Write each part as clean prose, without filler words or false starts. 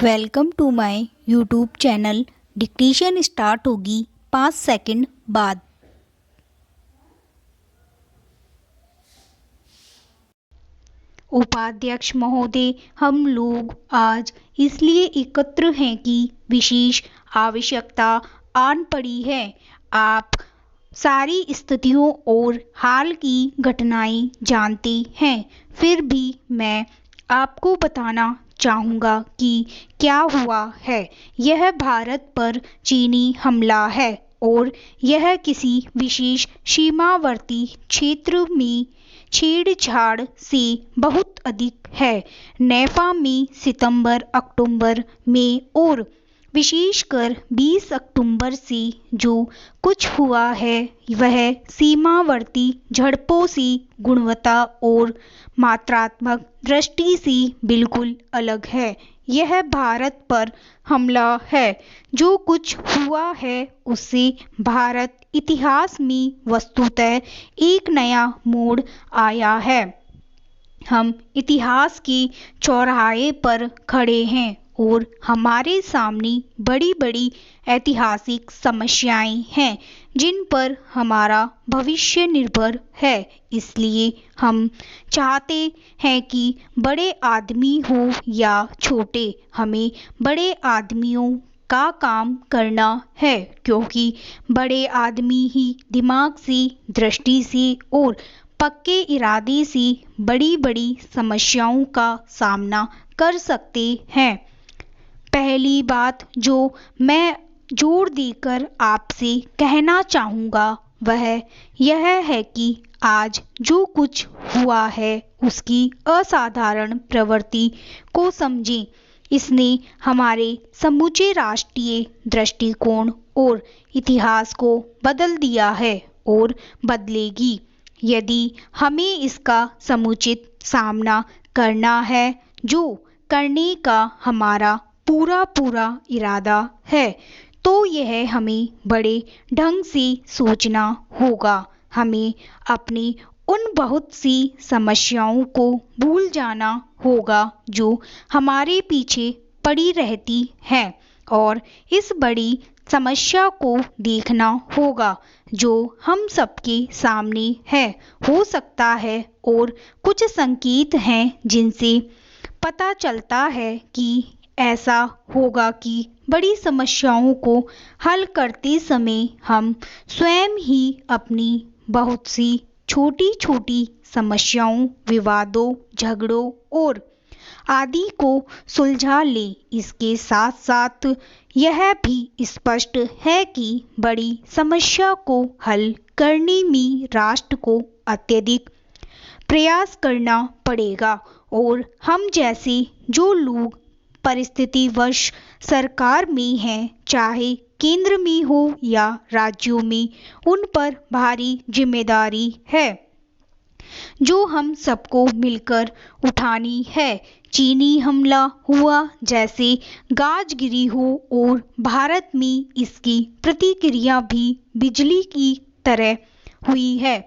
Welcome to my YouTube channel. Dictation start होगी 5 second बाद। उपाध्यक्ष महोदय, हम लोग आज इसलिए एकत्र हैं कि विशेष आवश्यकता आन पड़ी है। आप सारी स्थितियों और हाल की घटनाएं जानते हैं, फिर भी मैं आपको बताना चाहूँगा कि क्या हुआ है। यह भारत पर चीनी हमला है और यह किसी विशेष सीमावर्ती क्षेत्र में छेड़छाड़ से बहुत अधिक है। नेफा में सितंबर, अक्टूबर में और विशेषकर 20 अक्टूबर से जो कुछ हुआ है वह सीमावर्ती झड़पों से गुणवत्ता और मात्रात्मक दृष्टि से बिल्कुल अलग है। यह भारत पर हमला है। जो कुछ हुआ है उससे भारत इतिहास में वस्तुतः एक नया मोड़ आया है। हम इतिहास के चौराहे पर खड़े हैं और हमारे सामने बड़ी बड़ी ऐतिहासिक समस्याएं हैं जिन पर हमारा भविष्य निर्भर है। इसलिए हम चाहते हैं कि बड़े आदमी हो या छोटे, हमें बड़े आदमियों का काम करना है, क्योंकि बड़े आदमी ही दिमाग से, दृष्टि से और पक्के इरादे से बड़ी बड़ी समस्याओं का सामना कर सकते हैं। पहली बात जो मैं जोर देकर आपसे कहना चाहूँगा वह यह है कि आज जो कुछ हुआ है उसकी असाधारण प्रवृत्ति को समझें। इसने हमारे समूचे राष्ट्रीय दृष्टिकोण और इतिहास को बदल दिया है और बदलेगी। यदि हमें इसका समुचित सामना करना है, जो करने का हमारा पूरा इरादा है, तो यह हमें बड़े ढंग से सोचना होगा। हमें अपनी उन बहुत सी समस्याओं को भूल जाना होगा जो हमारे पीछे पड़ी रहती हैं और इस बड़ी समस्या को देखना होगा जो हम सबके सामने है। हो सकता है और कुछ संकेत हैं जिनसे पता चलता है कि ऐसा होगा कि बड़ी समस्याओं को हल करते समय हम स्वयं ही अपनी बहुत सी छोटी छोटी समस्याओं, विवादों, झगड़ों और आदि को सुलझा लें। इसके साथ साथ यह भी स्पष्ट है कि बड़ी समस्या को हल करने में राष्ट्र को अत्यधिक प्रयास करना पड़ेगा और हम जैसे जो लोग परिस्थितिवश सरकार में हैं, चाहे केंद्र में हो या राज्यों में, उन पर भारी जिम्मेदारी है जो हम सबको मिलकर उठानी है। चीनी हमला हुआ जैसे गाज गिरी हो और भारत में इसकी प्रतिक्रिया भी बिजली की तरह हुई है।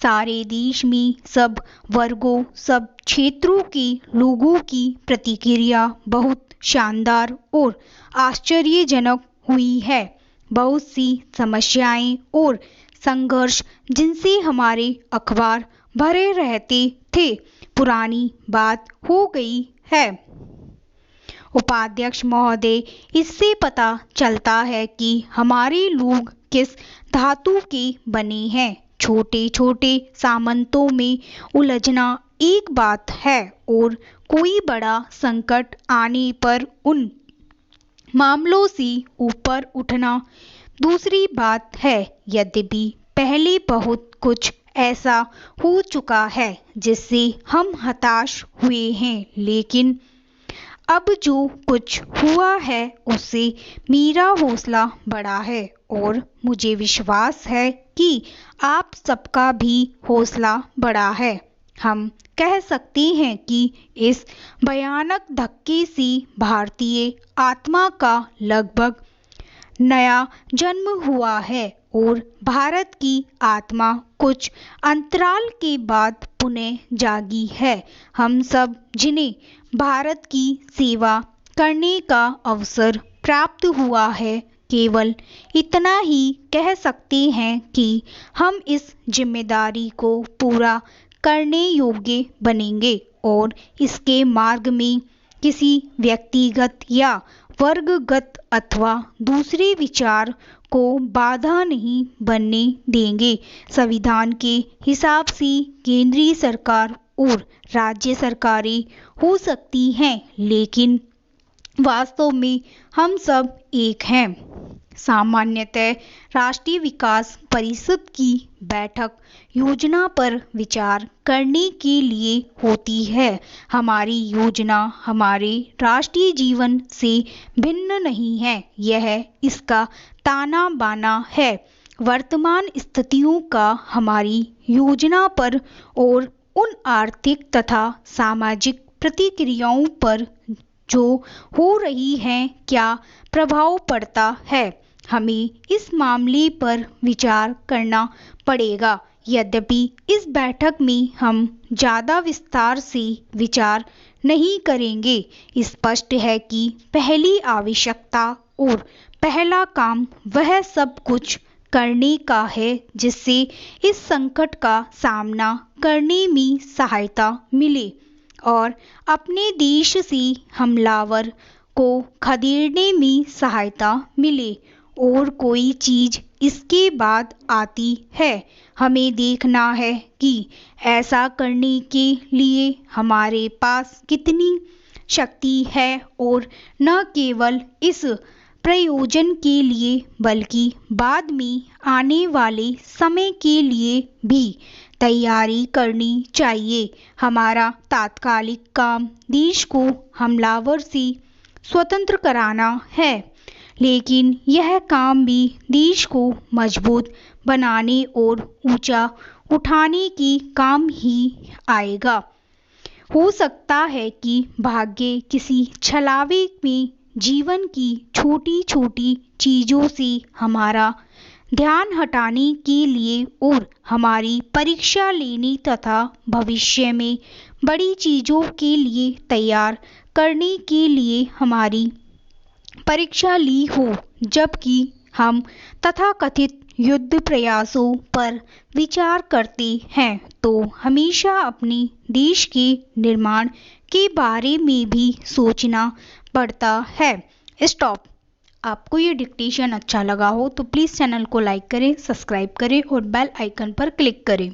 सारे देश में सब वर्गों, सब क्षेत्रों के लोगों की प्रतिक्रिया बहुत शानदार और आश्चर्यजनक हुई है। बहुत सी समस्याएं और संघर्ष जिनसे हमारे अखबार भरे रहते थे, पुरानी बात हो गई है। उपाध्यक्ष महोदय, इससे पता चलता है कि हमारे लोग किस धातु के बने हैं। छोटे छोटे सामंतों में उलझना एक बात है और कोई बड़ा संकट आने पर उन मामलों से ऊपर उठना दूसरी बात है। यद्यपि पहले बहुत कुछ ऐसा हो चुका है जिससे हम हताश हुए हैं, लेकिन अब जो कुछ हुआ है उससे मेरा हौसला बढ़ा है और मुझे विश्वास है कि आप सबका भी हौसला बढ़ा है। हम कह सकते हैं कि इस भयानक धक्के से भारतीय आत्मा का लगभग नया जन्म हुआ है और भारत की आत्मा कुछ अंतराल के बाद पुनः जागी है। हम सब जिन्हें भारत की सेवा करने का अवसर प्राप्त हुआ है। केवल इतना ही कह सकते हैं कि हम इस जिम्मेदारी को पूरा करने योग्य बनेंगे और इसके मार्ग में किसी व्यक्तिगत या वर्गगत अथवा दूसरे विचार को बाधा नहीं बनने देंगे। संविधान के हिसाब से केंद्रीय सरकार और राज्य सरकारें हो सकती हैं, लेकिन वास्तव में हम सब एक हैं। सामान्यतः राष्ट्रीय विकास परिषद की बैठक योजना पर विचार करने के लिए होती है। हमारी योजना हमारे राष्ट्रीय जीवन से भिन्न नहीं है, यह इसका ताना बाना है। वर्तमान स्थितियों का हमारी योजना पर और उन आर्थिक तथा सामाजिक प्रतिक्रियाओं पर जो हो रही हैं क्या प्रभाव पड़ता है, हमें इस मामले पर विचार करना पड़ेगा। यद्यपि इस बैठक में हम ज़्यादा विस्तार से विचार नहीं करेंगे। स्पष्ट है कि पहली आवश्यकता और पहला काम वह सब कुछ करने का है जिससे इस संकट का सामना करने में सहायता मिले और अपने देश से हमलावर को खदेड़ने में सहायता मिले। और कोई चीज़ इसके बाद आती है। हमें देखना है कि ऐसा करने के लिए हमारे पास कितनी शक्ति है और न केवल इस प्रयोजन के लिए बल्कि बाद में आने वाले समय के लिए भी तैयारी करनी चाहिए। हमारा तात्कालिक काम देश को हमलावर से स्वतंत्र कराना है, लेकिन यह काम भी देश को मजबूत बनाने और ऊंचा उठाने के काम ही आएगा। हो सकता है कि भाग्य किसी छलावे में जीवन की छोटी छोटी चीज़ों से हमारा ध्यान हटाने के लिए और हमारी परीक्षा लेने तथा भविष्य में बड़ी चीज़ों के लिए तैयार करने के लिए हमारी परीक्षा ली हो। जबकि हम तथाकथित युद्ध प्रयासों पर विचार करते हैं तो हमेशा अपने देश के निर्माण के बारे में भी सोचना पड़ता है। स्टॉप। आपको ये डिक्टेशन अच्छा लगा हो तो प्लीज़ चैनल को लाइक करें, सब्सक्राइब करें और बेल आइकन पर क्लिक करें।